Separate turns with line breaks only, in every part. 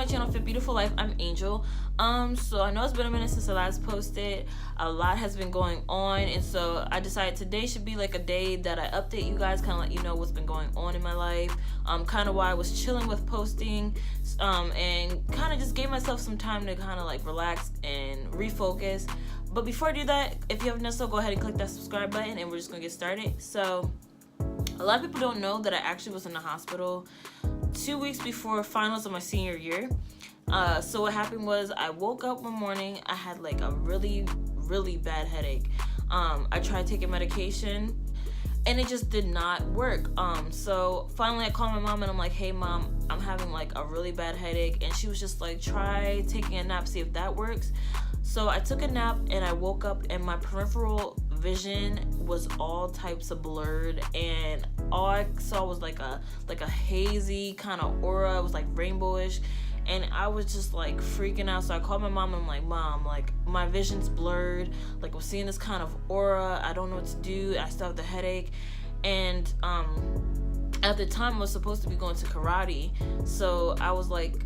channel, Fit Beautiful Life. I'm Angel. So I know it's been a minute since I last posted. A lot has been going on, and so I decided today should be like a day that I update you guys, kind of let you know what's been going on in my life. Kind of why I was chilling with posting, and kind of just gave myself some time to kind of like relax and refocus. But before I do that, if you haven't done so, go ahead and click that subscribe button, and we're just gonna get started. So a lot of people don't know that I actually was in the hospital 2 weeks before finals of my senior year. So what happened was I woke up one morning, I had like a really bad headache. I tried taking medication and it just did not work. So finally I called my mom and I'm like, hey mom, I'm having like a really bad headache. And she was just like, try taking a nap, see if that works. So I took a nap and I woke up and my peripheral vision was all types of blurred, and all I saw was like a hazy kind of aura. It was like rainbowish, and I was just like freaking out. So I called my mom and I'm like, mom, like my vision's blurred, like I'm seeing this kind of aura, I don't know what to do, I still have the headache. And at the time I was supposed to be going to karate, so I was like,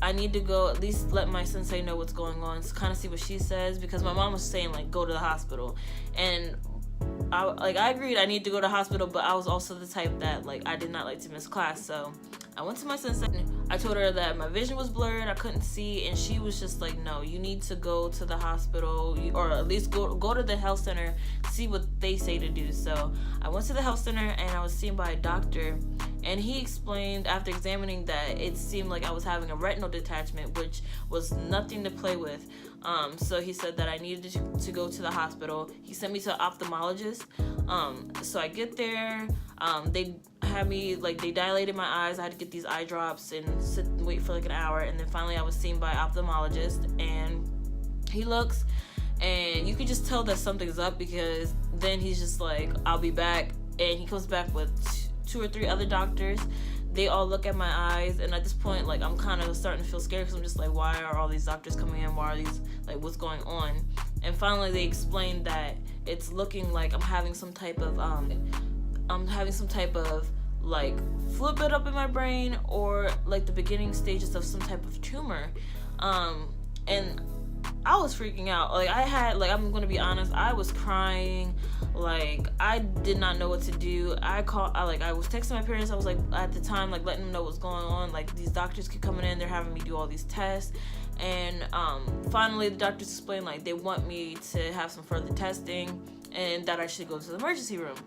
I need to go at least let my sensei know what's going on, so kind of see what she says, because my mom was saying like go to the hospital, and I agreed I need to go to the hospital, but I was also the type that like I did not like to miss class. So I went to my sensei. I told her that my vision was blurred, I couldn't see, and she was just like, no, you need to go to the hospital, or at least go to the health center, see what they say to do. So I went to the health center and I was seen by a doctor, and he explained after examining that it seemed like I was having a retinal detachment, which was nothing to play with. So he said that I needed to go to the hospital. He sent me to an ophthalmologist. So I get there, they had me, like they dilated my eyes. I had to get these eye drops and sit and wait for like an hour, and then finally I was seen by an ophthalmologist, and he looks and you can just tell that something's up, because then he's just like, I'll be back, and he comes back with 2 or 3 other doctors. They all look at my eyes, and at this point like I'm kind of starting to feel scared, because I'm just like, why are all these doctors coming in, why are these, like what's going on? And finally they explained that it's looking like I'm having some type of like fluid buildup in my brain, or like the beginning stages of some type of tumor. And I was freaking out. Like I'm gonna be honest, I was crying. Like I did not know what to do. I was texting my parents. I was like, at the time, like letting them know what's going on. Like these doctors keep coming in, they're having me do all these tests. And finally the doctors explained like they want me to have some further testing, and that I should go to the emergency room.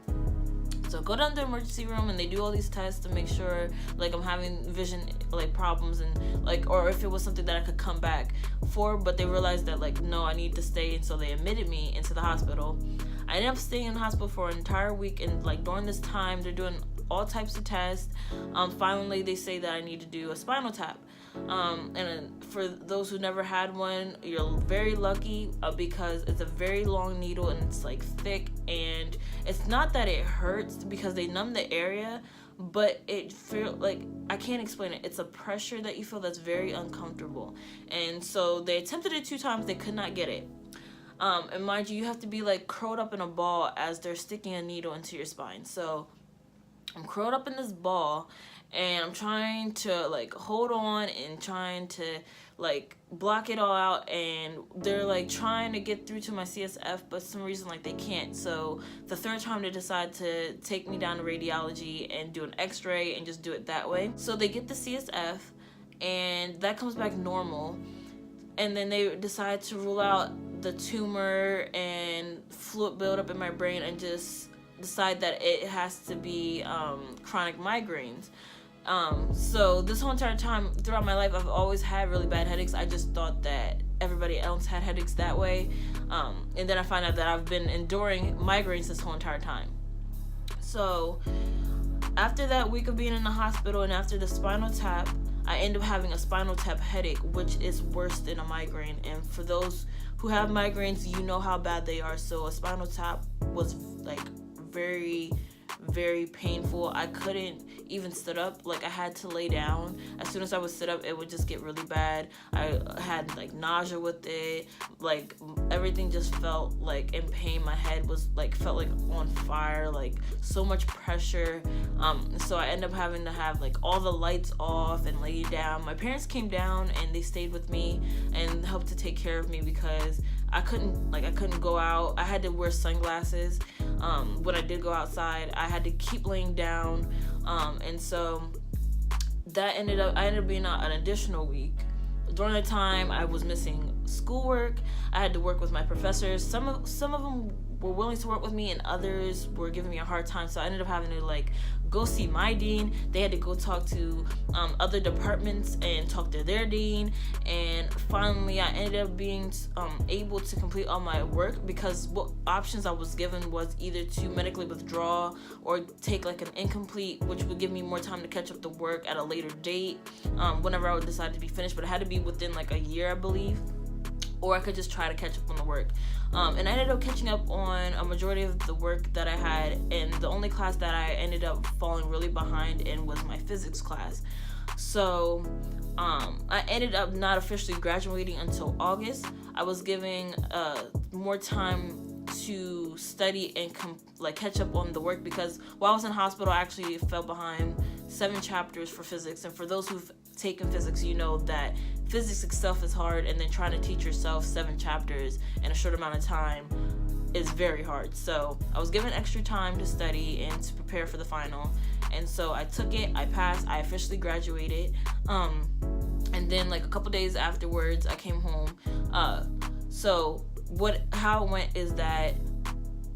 So go down to the emergency room, and they do all these tests to make sure like I'm having vision like problems, and like, or if it was something that I could come back for. But they realized that like, no, I need to stay, and so they admitted me into the hospital. I ended up staying in the hospital for an entire week, and like during this time they're doing all types of tests. Finally they say that I need to do a spinal tap. And for those who never had one, you're very lucky, because it's a very long needle, and it's like thick, and it's not that it hurts because they numb the area, but it feel like, I can't explain it. It's a pressure that you feel that's very uncomfortable. And so they attempted it 2 times, they could not get it. And mind you have to be like curled up in a ball as they're sticking a needle into your spine. So I'm curled up in this ball, and I'm trying to like hold on and trying to like block it all out, and they're like trying to get through to my CSF, but for some reason like they can't. So the 3rd time they decide to take me down to radiology and do an x-ray and just do it that way. So they get the CSF, and that comes back normal, and then they decide to rule out the tumor and fluid buildup in my brain, and just decide that it has to be chronic migraines. So this whole entire time throughout my life, I've always had really bad headaches. I just thought that everybody else had headaches that way. And then I find out that I've been enduring migraines this whole entire time. So after that week of being in the hospital, and after the spinal tap, I end up having a spinal tap headache, which is worse than a migraine. And for those who have migraines, you know how bad they are. So a spinal tap was like very painful. I couldn't even stood up. Like, I had to lay down. As soon as I would sit up, it would just get really bad. I had like nausea with it. Like, everything just felt like in pain. My head was like, felt like on fire, like so much pressure. So I ended up having to have like all the lights off and lay down. My parents came down and they stayed with me and helped to take care of me because I couldn't go out. I had to wear sunglasses. When I did go outside, I had to keep laying down. And so I ended up being out an additional week. During the time, I was missing schoolwork. I had to work with my professors. Some of them were willing to work with me, and others were giving me a hard time. So I ended up having to like go see my dean. They had to go talk to other departments and talk to their dean. And finally, I ended up being able to complete all my work, because what options I was given was either to medically withdraw or take like an incomplete, which would give me more time to catch up the work at a later date, whenever I would decide to be finished. But it had to be within like a year, I believe, or I could just try to catch up on the work. And I ended up catching up on a majority of the work that I had, and the only class that I ended up falling really behind in was my physics class. So I ended up not officially graduating until August. I was giving more time to study and catch up on the work, because while I was in hospital, I actually fell behind 7 chapters for physics. And for those who've taken physics, you know that physics itself is hard, and then trying to teach yourself 7 chapters in a short amount of time is very hard. So I was given extra time to study and to prepare for the final, and so I took it. I passed. I officially graduated. And then like a couple days afterwards, I came home. So how it went is that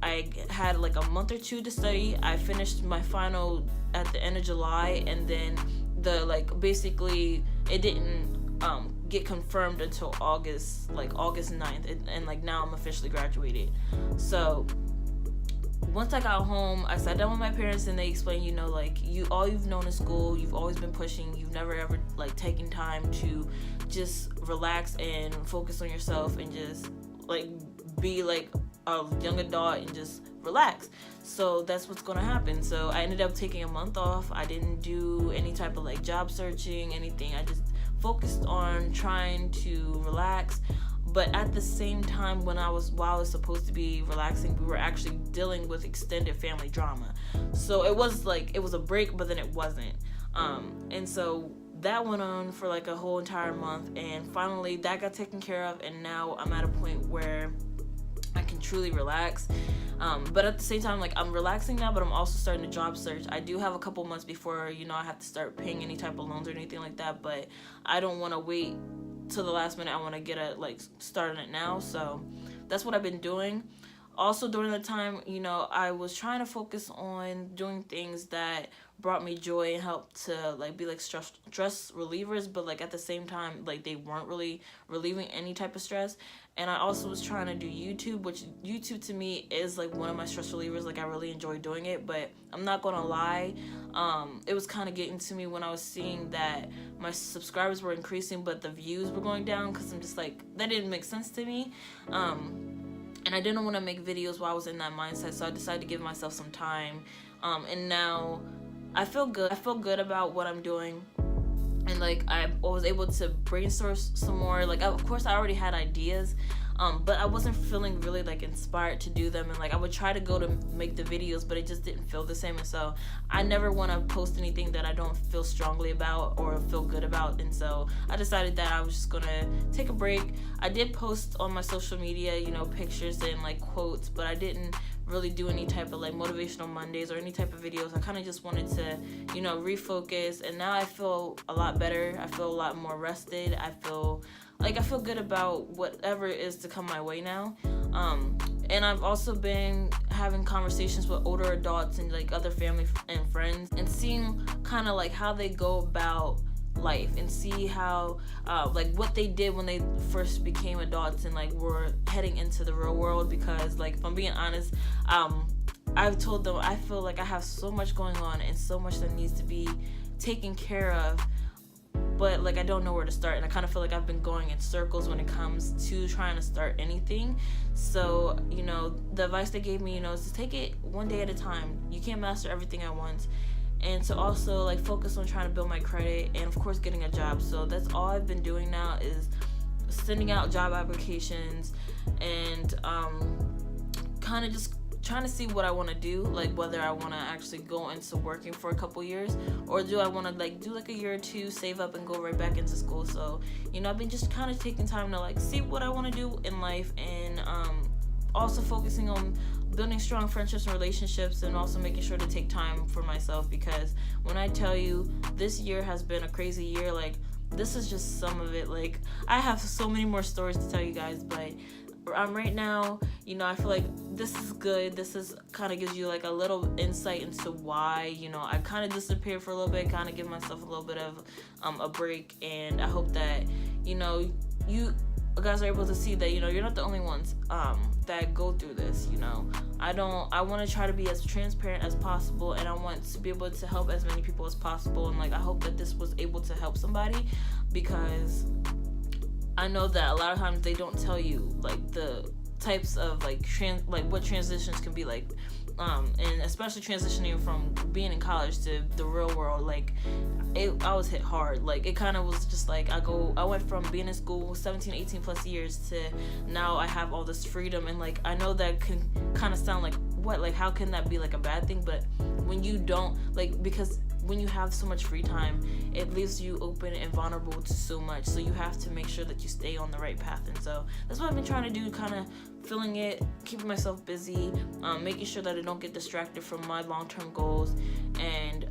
I had like a month or 2 to study. I finished my final at the end of July, and then basically it didn't get confirmed until August 9th, and like now I'm officially graduated. So once I got home, I sat down with my parents, and they explained, all you've known in school, you've always been pushing, you've never ever like taken time to just relax and focus on yourself and just like be like a young adult and just relax. So that's what's gonna happen. So I ended up taking a month off. I didn't do any type of like job searching, anything. I just focused on trying to relax. But at the same time, while I was supposed to be relaxing, we were actually dealing with extended family drama. So it was a break, but then it wasn't. And so that went on for like a whole entire month, and finally that got taken care of, and now I'm at a point where I can truly relax. But at the same time, like, I'm relaxing now, but I'm also starting to job search. I do have a couple months before, I have to start paying any type of loans or anything like that, but I don't want to wait till the last minute. I want to get starting it now. So that's what I've been doing. Also during the time, I was trying to focus on doing things that brought me joy and helped to be stress relievers, but at the same time, they weren't really relieving any type of stress. And I also was trying to do YouTube, which YouTube to me is one of my stress relievers. I really enjoy doing it, but I'm not gonna lie, it was kind of getting to me when I was seeing that my subscribers were increasing but the views were going down, because I'm just that didn't make sense to me. And I didn't want to make videos while I was in that mindset, so I decided to give myself some time. And now I feel good. I feel good about what I'm doing. And I was able to brainstorm some more. Of course I already had ideas, but I wasn't feeling really inspired to do them. And I would try to go to make the videos, but it just didn't feel the same. And so I never want to post anything that I don't feel strongly about or feel good about. And so I decided that I was just gonna take a break. I did post on my social media, pictures and quotes, but I didn't really do any type of motivational Mondays or any type of videos. I kind of just wanted to refocus, and now I feel a lot better. I feel a lot more rested. I feel good about whatever is to come my way now. And I've also been having conversations with older adults and other family and friends, and seeing kind of how they go about life, and see how what they did when they first became adults and were heading into the real world. Because if I'm being honest, I've told them I feel I have so much going on and so much that needs to be taken care of, but I don't know where to start. And I kind of feel I've been going in circles when it comes to trying to start anything. So the advice they gave me is to take it one day at a time. You can't master everything at once. and to also like focus on trying to build my credit, and of course getting a job. So that's all I've been doing now, is sending out job applications and kind of just trying to see what I want to do, like whether I want to actually go into working for a couple years, or do I want to like do like a year or two, save up and go right back into school. So I've been just kind of taking time to like see what I want to do in life, and also focusing on building strong friendships and relationships, and also making sure to take time for myself, because when I tell you this year has been a crazy year, like this is just some of it. Like I have so many more stories to tell you guys, but right now, I feel like this is good. This is kind of gives you like a little insight into why, I kind of disappeared for a little bit, kind of give myself a little bit of a break. And I hope that, you guys are able to see that, you're not the only ones that go through this. I want to try to be as transparent as possible, and I want to be able to help as many people as possible. And like, I hope that this was able to help somebody, because I know that a lot of times they don't tell you like the types of like what transitions can be like, and especially transitioning from being in college to the real world. Like I was hit hard. Like it kind of was just like I went from being in school 17, 18 plus years to now I have all this freedom, and like I know that can kind of sound like what, like how can that be like a bad thing? But when you don't, like, because when you have so much free time, it leaves you open and vulnerable to so much. So you have to make sure that you stay on the right path. And so that's what I've been trying to do, kind of filling it, keeping myself busy, making sure that I don't get distracted from my long-term goals, and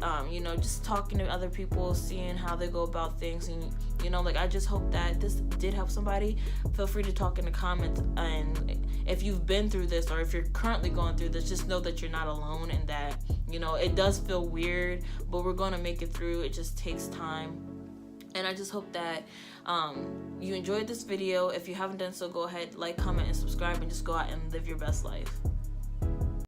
just talking to other people, seeing how they go about things. And like I just hope that this did help somebody. Feel free to talk in the comments, and if you've been through this, or if you're currently going through this, just know that you're not alone, and that it does feel weird, but we're going to make it through. It just takes time. And I just hope that you enjoyed this video. If you haven't done so, go ahead, like, comment, and subscribe, and just go out and live your best life.